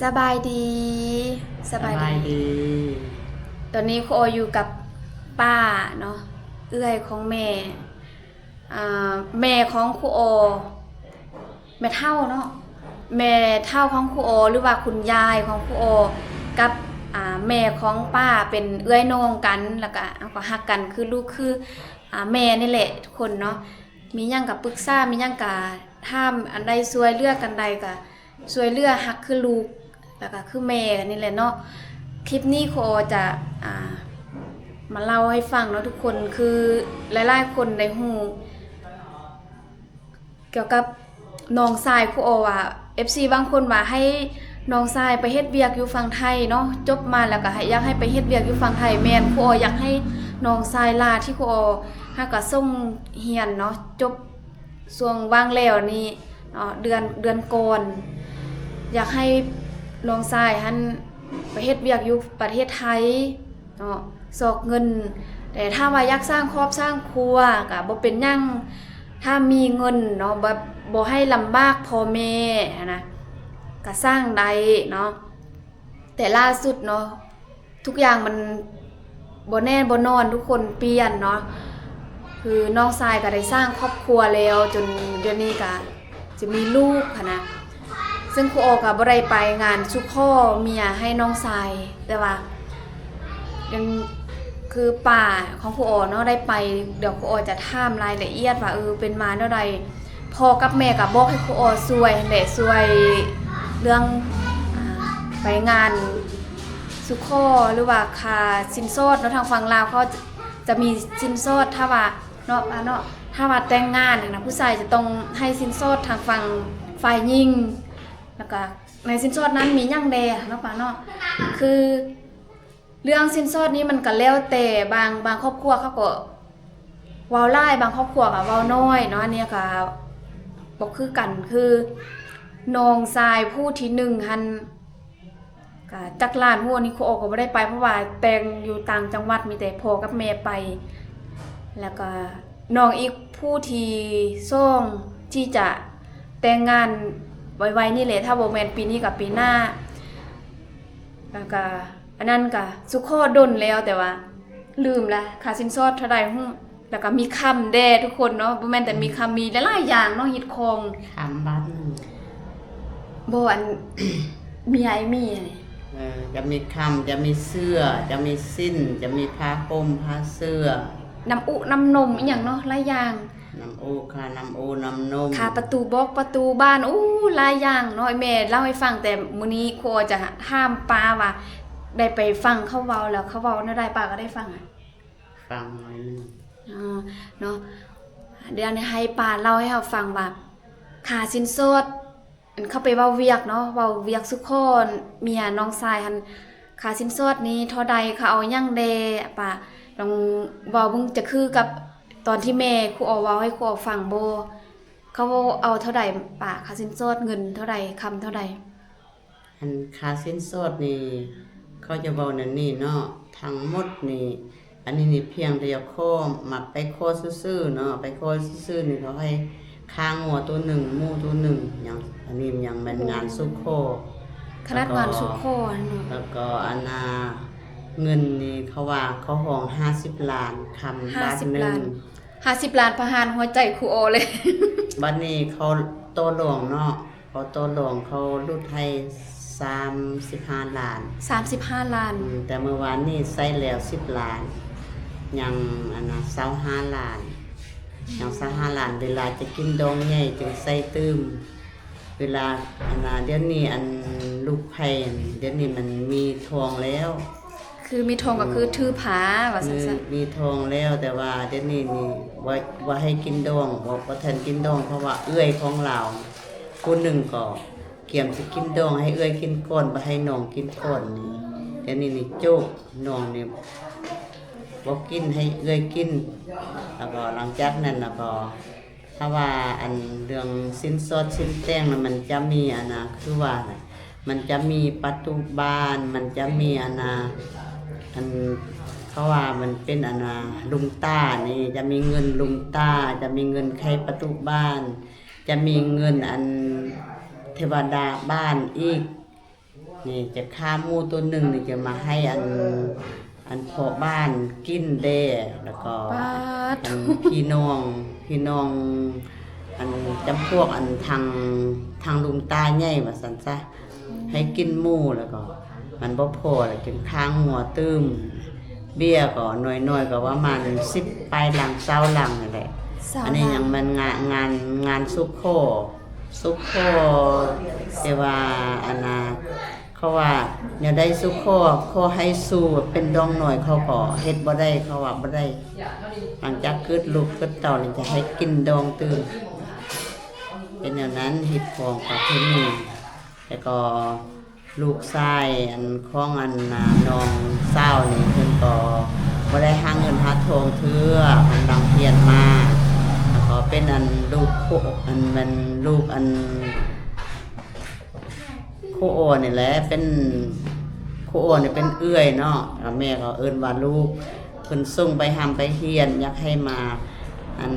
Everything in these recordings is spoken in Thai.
สบายดีสสบายบายดีดีตอนนี้ครูโออยู่กับป้าเนาะเอื้อยของแม่แม่ของครูโอแม่เฒ่าเนาะแม่เฒ่าของครูโอหรือว่าคุณยายของครูโอกับแม่ของป้าเป็นเอื้อยน้องกันแล้วก็ฮักกันคือลูกคือแม่นี่แหละทุกคนเนาะมีหยังก็ปรึกษามีหยังก็ถามอันใดช่วยเหลือกันใดก็ช่วยเหลือฮักคือลูกแล้วก็คือแม่นี่แหละเนาะคลิปนี้ครูโอจะมาเล่าให้ฟังเนาะทุกคนคือหลายๆคนได้ฮู้เกี่ยวกับน้องชายครูโอว่า FC บางคนว่าให้น้องชายไปเฮ็ดเวียกอยู่ฝั่งไทยเนาะจบมาแล้วก็อยากให้ไปเฮ็ดเวียกอยู่ฝั่งไทยแม่นครูโออยากให้น้องชายลาที่ครูโอหาก็ส่งเรียนเนาะจบช่วงว่างแล้วนี่เนาะเดือนก่อนอยากให้น้องชายหันไปเฮ็ดเวียกอยู่ประเทศไทยเนาะซอกเงินแต่ถ้าว่าอยากสร้างครอบสร้างครัวก็บ่เป็นหยังถ้ามีเงินเนาะบ่ให้ลำบากพ่อแม่นะก็สร้างได้เนาะแต่ล่าสุดเนาะทุกอย่างมันบ่แน่บ่นอนทุกคนเปลี่ยนเนาะคือน้องชายก็ได้สร้างครอบครัวแล้วจนเดี๋ยวนี้ก็จะมีลูกค่ะนะซึ่งครูโอก็บ่ได้ไปงานสุขอเมียให้น้องชายแต่ว่ายังคือป่าของครูโอเนาะได้ไปเดี๋ยวครูโอจะถามรายละเอียดว่าเป็นมาเท่าใดพ่อกับแม่ก็บอกให้ครูโอช่วยแหละช่วยเรื่องไปงานสุขอหรือว่าค่าสินสอดเนาะทางฝั่งลาวเขาจะมีสินสอดถ้าว่าเนาะถ้าว่าแต่งงานนะผู้ชายจะต้องให้สินสอดทางฝั่งฝ่ายหญิงแล้วก็ในสินสอดนั้นมีหยังแดเนาะป้าเนาะคือเรื่องสินสอดนี้มันก็แล้วแต่บางครอบครัวเขาก็เว้าหลายบางครอบครัวก็เว้าน้อยเนาะอันนี้ก็บ่คือกันคือน้องชายผู้ที่1หั่นก็จักล้านฮู้อันนี้ครูโอก็บ่ได้ไปเพราะว่าแต่งอยู่ต่างจังหวัดมีแต่พ่อกับแม่ไปแล้วก็น้องอีกผู้ที่2ที่จะแต่งงานไวๆนี่แหละถ้าบ่แม่นปีนี้ก็ปีหน้าแล้วก็อันนั้นก็สุขอดนแล้วแต่ว่าลืมละค่าสินสอดเท่าใดฮู้แล้วก็มีคำแด่ทุกคนเนาะบ่แม่นแต่มีคำมีหลายๆอย่างเนาะฮิตคองทำบัตรบ่อัน มีไอ้มีนี่จะมีคำจะมีเสื้อจะมีสิ้นจะมีผ้าห่มผ้าเสื้อน้ำอุน้ำนมอีหยังเนาะหลายอย่างน้ำโอค่ะน้ำโอน้ำนมค่าประตูบอกประตูบ้านหลายอย่างเนาะแม่เล่าให้ฟังแต่มื้อนี้ครูจะถามป้าว่าได้ไปฟังเขาเว้าแล้วเขาเว้าแนวใดป้าก็ได้ฟังฟังหน่อยนึงเนาะเดี๋ยวนี้ให้ป้าเล่าให้เราฟังว่าค่าสินสอดอันเข้าไปเว้าเวียกเนาะเว้าเวียกสุขอนเมียน้องชายหั่นค่าสินสอดนี้เท่าใดเขาเอาหยังแดป้าลองเว้าเบิ่งจะคือกับตอนที่แม่ครูเอาเว้าให้ครูเอาฟังบ่เขาเอาเท่าใดป้าค่าสินสอดเงินเท่าใดคำเท่าใดอันค่าสินสอดนี่เขาจะบอกนั่นนี่เนาะทั้งหมดนี่อันนี้นี่เพียงแต่จะโค้มาไปโค้ซื่อๆเนาะไปโค้ซื่อๆนี่เขาให้ค้างหัวตัวหนึ่งหมู่ตัวหนึ่งอย่างอันนี้ยังเป็นงานสุโคคณะงานสุโคแล้วก็อันนาเงินนี่เขาว่าเขาห้อง50 ล้านคำบาทหนึ่ง50 ล้านประหารหัวใจครูโอเลยบัดนี้เขาโตหลวงเนาะเขาโตหลวงเขาลุดให้35 ล้าน35 ล้านแต่เมื่อวานนี้ใส่แล้ว10 ล้านยังอันน่ะ25 ล้านยัง25 ล้านเวลาจะกินดองใหญ่จึงใส่ตื้มเวลาอันน่ะเดี๋ยวนี้อันลูกไผ่เดี๋ยวนี้มันมีทองแล้วคือมีทองก็คือถือผาว่าซั่นมีทองแล้วแต่ว่าเดี๋ยวนี้นี่ว่าให้กินดองบ่ทันกินดองเพราะว่าเอื้อยของเราผู้หนึ่งก็เกี่ยมสิกินดองให้เอื้อยกินก่อนบ่ให้น้องกินก่อนนี่เดี๋ยวนี้นี่โจ๊กน้องนี่บ่กินให้เอื้อยกินแล้วก็หลังจากนั้นแล้วก็ถ้าว่าอันเรื่องสินสอดสินแต่งน่ะมันจะมีอันน่ะคือว่ามันจะมีประตูบ้านมันจะมีอันน่ะอันเขาว่ามันเป็นอันน่ะลุงตานี่จะมีเงินลุงตาจะมีเงินไขประตูบ้านจะมีเงินอันเทวดาบ้านอีก นี่จะฆ่าหมูตัวหนึ่งนี่จะมาให้อันพ่อบ้านกินเด้แล้วก็ ปาด อันพี่น้องอันจำพวกอันทางลุงตาใหญ่ว่าซั่นซะให้กินหมูแล้วก็มันบ่พอแล้วจนค้างหัวตื้มเบี้ยก็น้อยๆก็ประมาณ10ปลายหลัง20หลังนั่นแหละ อันนี้ยังมันงานซุปโคแต่ว่าอันน่ะเขาว่าเนี่ยได้ซุปโคให้สู้เป็นดองหน่อยเขาก็เฮ็ดบ่ได้เขาว่าบ่ได้หลังจากเกิดลูกเกิดเต้านี่จะให้กินดองตื่นเป็นอย่างนั้นเฮ็ดของประเพณีแล้วก็ลูกชายอันของอันน่ะน้องสาวนี่เพิ่นก็บ่ได้หาเงินหาทองเทื่อเพิ่นดังเพียนมาแล้วก็เป็นอันลูกโคอันมันลูกอันโคโอนี่แหละเป็นโคโอนี่เป็นเอื้อยเนาะแล้วแม่ก็เอิ้นว่าลูกเพิ่นส่งไปหำไปเฮียนอยากให้มาอัน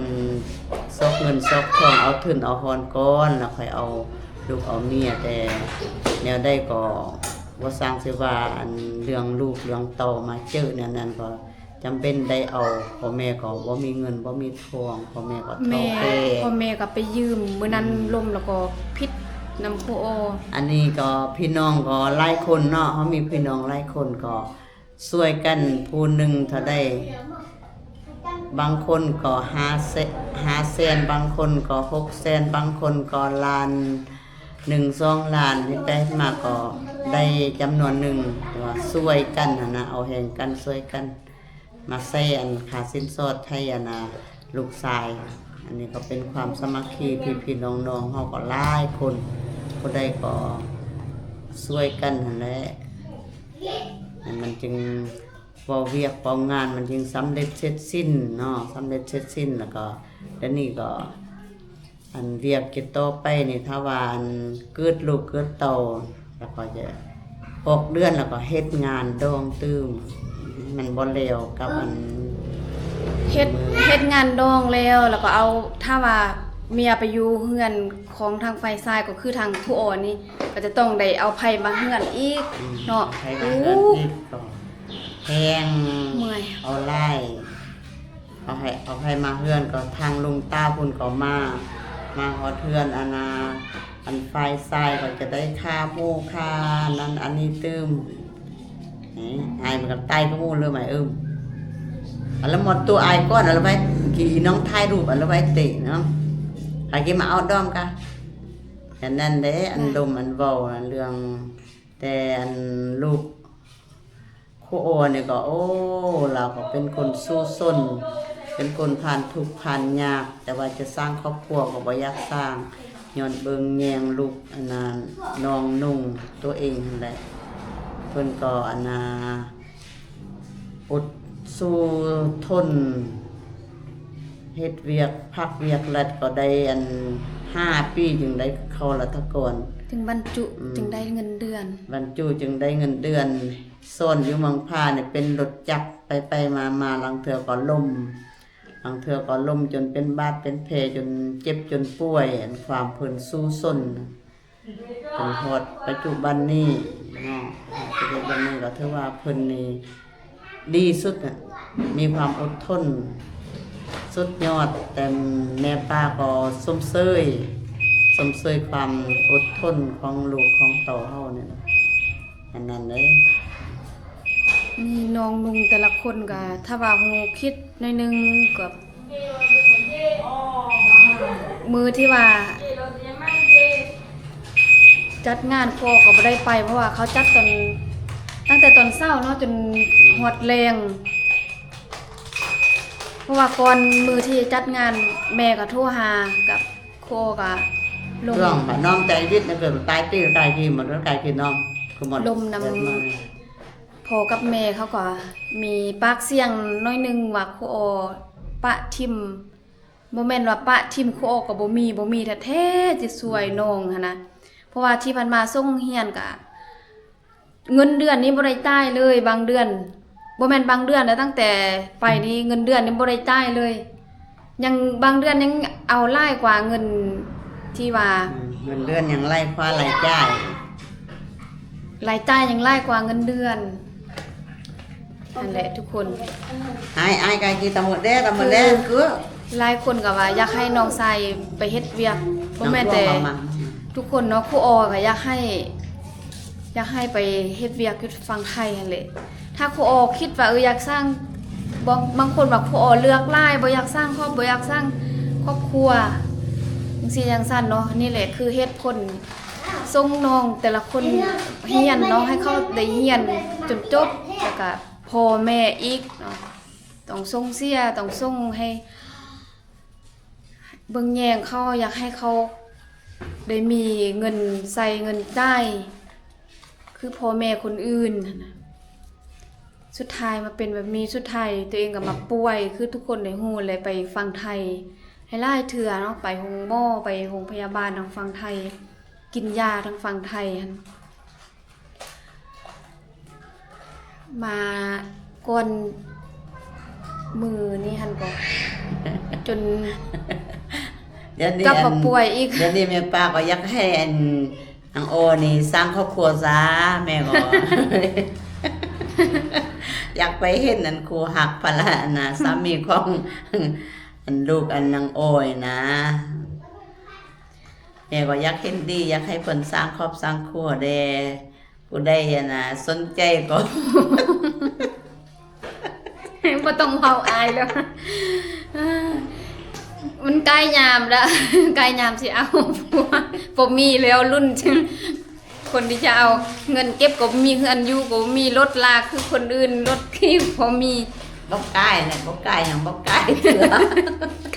ซอกเงินซอกทองเอาทุนเอาฮอนก้อนแล้วค่อยเอาลูกเอาเมียแต่แนวได้ก็บ่สร้างสิว่าอันเรื่องลูกเรื่องเต้ามาเจอแนวนั้นก็จำเป็นได้เอาพ่อแม่ก็บ่มีเงินบ่มีทองพ่อแม่ก็ แม่ เท่าแก่ พ่อแม่ก็ไปยืมมื้อนั้นล่มแล้วก็พิษน้ำโคโอ อันนี้ก็พี่น้องก็หลายคนเนาะเขามีพี่น้องหลายคนก็ช่วยกันผู้หนึ่งเท่าได้บางคนก็5แสนบางคนก็6แสนบางคนก็ล้าน1-2 ล้านนี่ได้มาก็ได้จำนวนหนึ่งแต่ว่าช่วยกันหั่นนะเอาแห่งกันช่วยกันมาใส่อันค่าสินสอดให้อันน่ะลูกชายอันนี้ก็เป็นความสามัคคีพี่ๆน้องๆเฮาก็หลายคนผู้ใดก็ช่วยกันหั่นแหละมันจึงพอเวียกพองานมันจึงสำเร็จเสร็จสิ้นเนาะสำเร็จเสร็จสิ้นแล้วก็แล้วนี่ก็อันเวียกเก็บต่อไปนี่ถ้าว่าอันเกิดลูกเกิดเต้าแล้วก็จะ6 เดือนแล้วก็เฮ็ดงานดองตื้มมันบ่แล้วกับอัน เฮ็ดงานดองแล้วก็เอาถ้าว่าเมียไปอยู่เฮือนของทางฝ่ายซ้ายก็คือทางผู้อ่อนนี่ก็จะต้องได้เอาไผมาเฮือนอีกเนาะ ให้ โอ้ มาเฮือนอีกก็แพง เมื่อย เอาไล่เอาให้มาเฮือนก็ทางลุงตาพุ่นก็มาฮอดเฮือนอันไฟทรายก็จะได้ค่าหมู่ค่านั้นอันนี้ตึมนี่อายมันก็ตายก็หมู่เลยไหมอันละหมดตัวอายก้อนอันละไว้กี่น้องถ่ายรูปอันละไว้ติเนาะหากินมาเอาดอมกันอันนั้นเด้อันดมอันเว้าอันเรื่องแต่อันลูกโคโอเนี่ยก็โอ้เราก็เป็นคนสู้ซนเป็นคนผ่านทุกข์ผ่านยากแต่ว่าจะสร้างครอบครัวก็บ่อยากสร้างย้อนเบิ่งแยงลูกอันนั้นน้องนุ่งตัวเองนั่นแหละเพิ่นก็อดสู้ทนเฮ็ดเวียกพักเวียกรัดก็ได้อัน5 ปีจึงได้เข้ารัฐกร ถึงบรรจุจึงได้เงินเดือน บรรจุจึงได้เงินเดือนซ่อนอยู่เมืองพาเนี่ยเป็นรถจักรไปมาลังเทือก็ล่มลังเทือก็ล่มจนเป็นบาดเป็นแผลจนเจ็บจนป่วยอันความเพิ่นสู้ส้นจนฮอดปัจจุบันนี้เนาะปัจจุบันนี้ก็ถือว่าเพิ่นนี่ดีสุดน่ะมีความอดทนสุดยอดแต่แม่ป้าก็สมเสยความอดทนของลูกของเต่าเฮาเนี่ยอันนั้นเลย นี่น้องนุ่งแต่ละคนก็ถ้าว่าฮู้คิดหน่อยหนึงก็มือที่ว่าจัดงานพ่อก็บ่ได้ไปเพราะว่าเขาจัดตั้งแต่ตอนเช้าเนาะจนฮอดแรงเพราะว่าก่อนมือที่จัดงานแม่ก็โทรหากับโคก็ลง เรื่องค่ะน้องใจวิทย์นะเกิดตายตีตายกี่หมดแล้วตายกี่น้องคือหมด ลมนำ พ่อกับแม่เขาก็มีปากเสียงน้อยหนึงว่าครูอปะทิมบ่แม่นว่าปะทิมครูอก็บ่มีแท้ๆสิสวยน้องหั่นนะเพราะว่าที่ผ่านมาส่งเรียนก็เงินเดือนนี้บ่ได้จ่ายเลยบางเดือนบ่แม่นบางเดือนแล้วตั้งแต่ไปนี่เงินเดือนนี่บ่ได้จ่ายเลย ยังบางเดือนยังเอาหลายกว่าเงินที่ว่า เงินเดือนยังไล่คว้าไล่จ่าย รายจ่ายยังหลายกว่าเงินเดือนนั่นแหละทุกคน ai cái gì tầm một đen cứ หลายคนก็ว่าอยากให้น้องชายไปเฮ็ดเวียกบ่แม่นแต่ทุกคนเนาะครูออก็อยากให้ไปเฮ็ดเวียกอยู่ฝั่งไทยนั่นแหละถ้าครูออคิดว่าอยากสร้างบางคนว่าครูออเลือกหลายบ่อยากสร้างครอบบ่อยากสร้างครอบครัวจังซี่จังซั่นเนาะนี่แหละคือเหตุผลส่งน้องแต่ละคนเรียนเนาะให้เขาได้เรียนจนจบแล้วก็พ่อแม่อีกเนาะต้องส่งเสียต้องส่งให้เบิ่งแยงเขาอยากให้เขาได้มีเงินใส่เงินได้คือพ่อแม่คนอื่นนะสุดท้ายมาเป็นแบบนี้สุดท้ายตัวเองก็มาป่วยคือทุกคนได้ฮู้เลยไปฟังไทยให้หลายเทื่อเนาะไปโรงหมอไปโรงพยาบาลทางฝั่งไทยกินยาทางฝั่งไทยหั่นมาก่อนมือนี่หั่นก็จน เดี๋ยวนี้ กลับมาป่วยอีก เดี๋ยวนี้แม่ป้าก็อยากให้อังโอนี่สร้างครอบครัวซะแม่ก็ อยากไปเห็นอันครูหักพละนะสามีของ อันลูกอันนางโอยนะแม่ก็อยากเห็นดีอยากให้เพิ่นสร้างครอบสร้างครัวแด่ผู้ใดนะสนใจก็ บ่ต้องเว้าอายแล้ว มันใกล้ยามแล้ว ใกล้ยามสิเอาผัวบ่มีแล้วรุ่นจึงคนที่จะเอาเงินเก็บก็บ่มีเงินอยู่ก็บ่มีรถลากคือคนอื่นรถที่พอมี บ่ใกล้น่ะบ่ใกล้หยังบ่ใกล้เถื่อ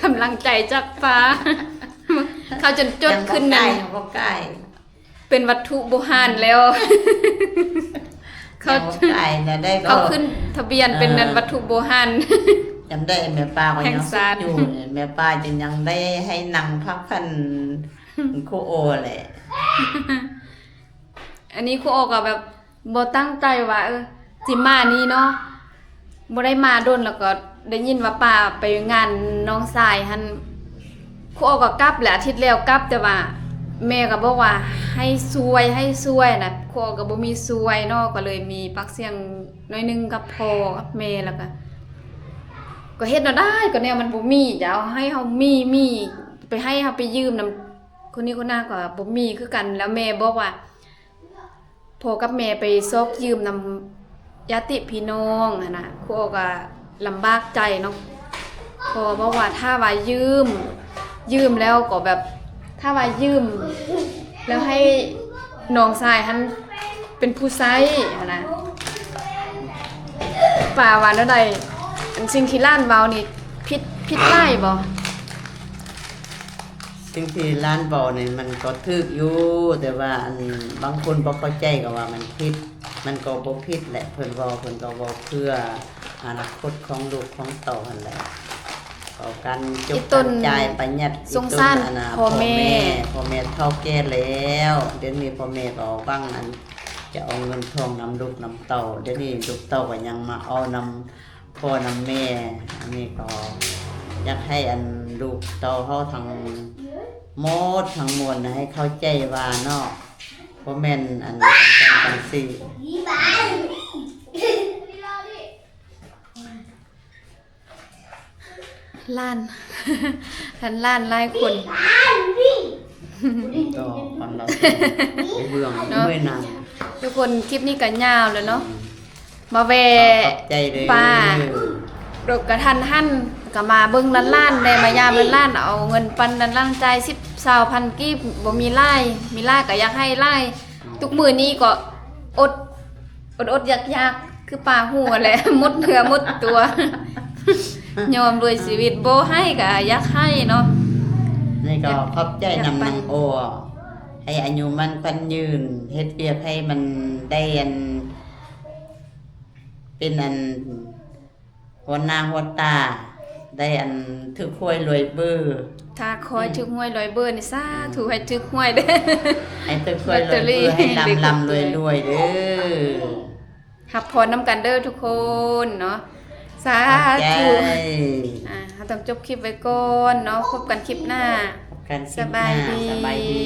ก ำลังใจจากฟ้า เขาจนจดขึ้น นั่ นั่ น น บ่ใกล้ เป็นวัตถุโบราณแล้ว เขา บ่ใกล้น่ะได้ก็ เขาขึ้นทะเบียนเป็นนันวัตถุโบราณ จำได้แม่ป้าก็ แห่ ยัง ง ศาสตร์ อยู่เนี่ยแม่ป้าจะยังได้ให้นั่งพักผ่อนครูโอแหละ อันนี้ครูออกก็แบบบ่ตั้งใจว่าสิมานี่เนาะบ่ได้มาโดนแล้วก็ได้ยินว่าป้าไปงานน้องชายหั่นครูออกก็กลับแหละอาทิตย์แล้วกลับแต่ว่า แม่ก็บอกว่าให้ซวยน่ะครูออกก็บ่มีซวยเนาะก็เลยมีปากเสียงน้อยหนึงกับพ่อกับแม่แล้วก็เฮ็ดเอาได้ก็แนวมันบ่มีจะเอาให้เฮามีไปให้เฮาไปยืมนำคนนี้คนหน้าก็บ่มีคือกันแล้วแม่บอกว่าพ่อกับแม่ไปซอกยืมนำญาติพี่น้องหั่นน่ะครูก็ลำบากใจเนาะพ่อบอกว่าถ้าว่ายืมแล้วก็แบบถ้าว่ายืมแล้วให้น้องชายหันเป็นผู้ใช้หั่นน่ะป่าว่าแนวใดอันสิ่งที่ล้านเว้านี่ผิดหลายบ่ สิ่งที่ร้านบอกเนี่ยมันก็ถูกอยู่แต่ว่าอันบางคนบ่เข้าใจก็ว่ามันผิดมันก็บ่ผิดแหละเพิ่นก็เว้าเพื่ออนาคตของลูกของเต้าหั่นแหละก็การจบการจ่ายประหยัด สงสารพ่อแม่ พ่อแม่เฒ่าแก่แล้วเดี๋ยวนี้พ่อแม่ก็บังอันจะเอาเงินทองนำลูกนำเต้าเดี๋ยวนี้ลูกเต้าก็ยังมาเอานำพ่อนำแม่อันนี้ก็อยากให้อันลูกเต้าเฮาทั้งหมดทั้งมวลนะให้เข้าใจว่าเนาะบ่แม่นอันจังซี่ ล้าน ทันล้านหลายคน ก็ความเราเบื่อเมื่อยนาน ทุกคนคลิปนี้ก็ยาวแล้วเนาะมาแวะ ขอบใจเลย ป้า รถกระทันหันก็มาเบิ่งล้านๆได้มายามล้านๆเอาเงินปันล้านใจ10,000กีบบ่มีไล่มีไล่ก็อยากให้ไล่ทุกมื้อนี้ก็อดอยากคือป้าฮู้แหละ หมดเนื้อหมดตัว ยอมด้วยชีวิตบ่ให้ก็อยากให้เนาะ นี่ก็ขอบใจนำนางโอให้อายุมันควันยืนเฮ็ดเวียกให้มันได้อันเป็นอันหัวหน้าหัวตา ได้อันถือควยรวยเบอร์ ถ้าคอยถึกหวยร้อยเบอร์นี่สาธุให้ถึกหวยเด้อ ให้ถือควยรวยเบอร์ให้ลำรวยเด้อ รับพรนำกันเด้อทุกคนเนาะสา ขอบใจ ธุเราต้องจบคลิปไว้ก่อนเนาะพบกันคลิปหน้า กัน สบายดี สบายดี